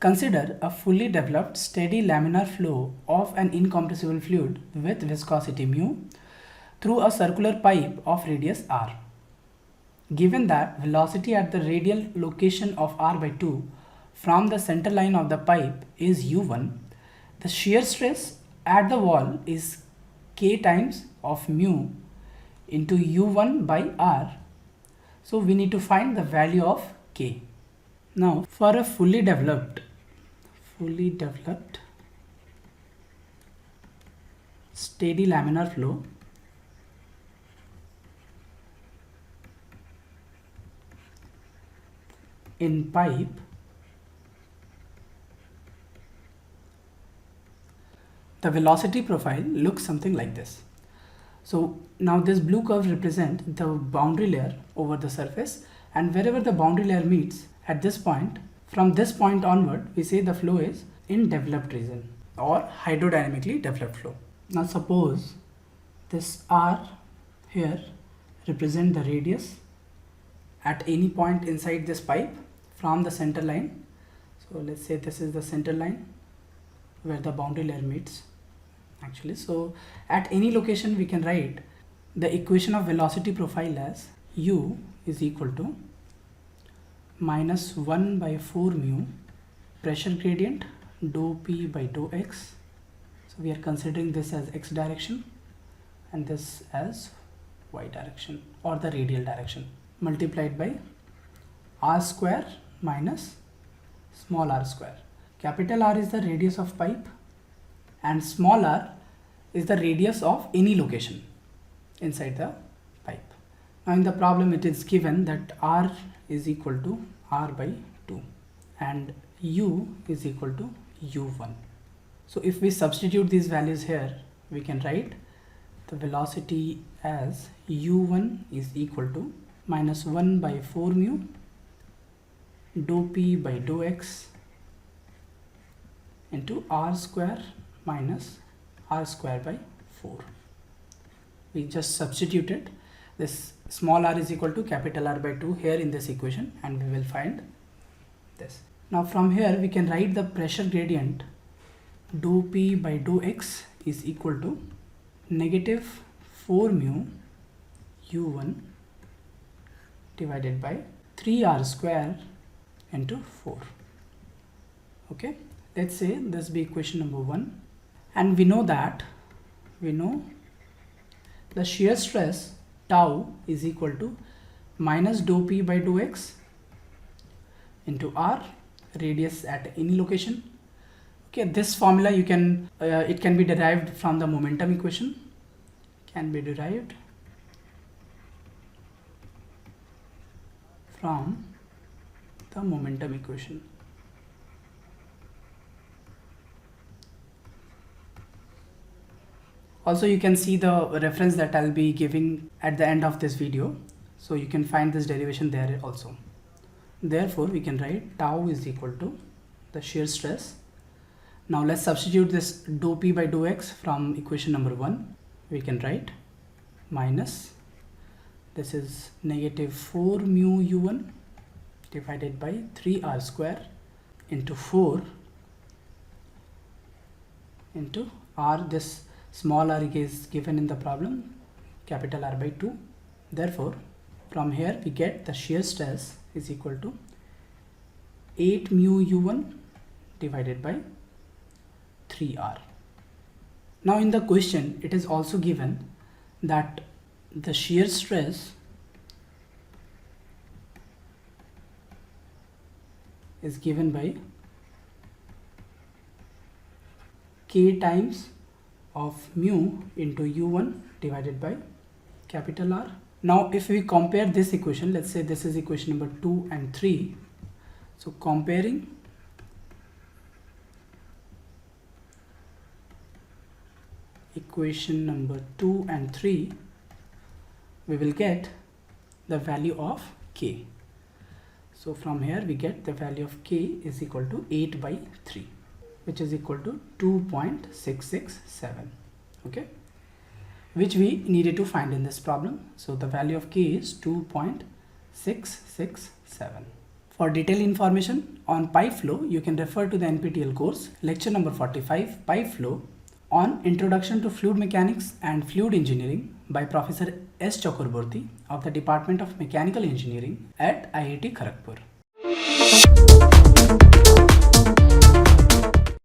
Consider a fully developed steady laminar flow of an incompressible fluid with viscosity mu through a circular pipe of radius r. Given that velocity at the radial location of r by 2 from the center line of the pipe is u1, the shear stress at the wall is k times of mu into u1 by r. So we need to find the value of k. Now for a fully developed steady laminar flow, in pipe, the velocity profile looks something like this. So now this blue curve represents the boundary layer over the surface, and wherever the boundary layer meets at this point, from this point onward, we say the flow is in developed region or hydrodynamically developed flow. Now suppose this r here represent the radius at any point inside this pipe from the center line. So let's say this is the center line where the boundary layer meets actually. So at any location we can write the equation of velocity profile as u is equal to minus 1 by 4 mu pressure gradient dou p by dou x. So we are considering this as x direction and this as y direction or the radial direction, multiplied by r square minus small r square. Capital R is the radius of pipe and small r is the radius of any location inside the pipe. Now in the problem it is given that r is equal to r by 2 and u is equal to u1. So if we substitute these values here, we can write the velocity as u1 is equal to minus 1 by 4 mu dou p by dou x into r square minus r square by 4. We just substituted this small r is equal to capital R by 2 here in this equation and we will find this. Now from here we can write the pressure gradient dou p by dou x is equal to negative 4 mu u1 divided by 3r square into 4. Okay, let's say this be equation number 1, and we know the shear stress tau is equal to minus dou p by dou x into r, radius at any location. Okay, this formula you can it can be derived from the momentum equation, can be derived from the momentum equation. Also you can see the reference that I'll be giving at the end of this video, so you can find this derivation there also. Therefore we can write tau is equal to the shear stress. Now let's substitute this dou p by dou x from equation number 1. We can write minus, this is negative 4 mu u1 divided by 3r square into 4 into r, this small r is given in the problem, capital R by 2. Therefore from here we get the shear stress is equal to 8 mu u1 divided by 3r. Now in the question it is also given that the shear stress is given by k times of mu into u1 divided by capital R. Now if we compare this equation, let's say this is equation number 2 and 3. So comparing equation number 2 and 3, we will get the value of k. So from here we get the value of k is equal to 8 by 3, which is equal to 2.667, okay, which we needed to find in this problem. So the value of k is 2.667. For detailed information on pipe flow, you can refer to the NPTEL course, lecture number 45, Pipe Flow, on Introduction to Fluid Mechanics and Fluid Engineering by Professor S. Chakraborty of the Department of Mechanical Engineering at IIT Kharagpur.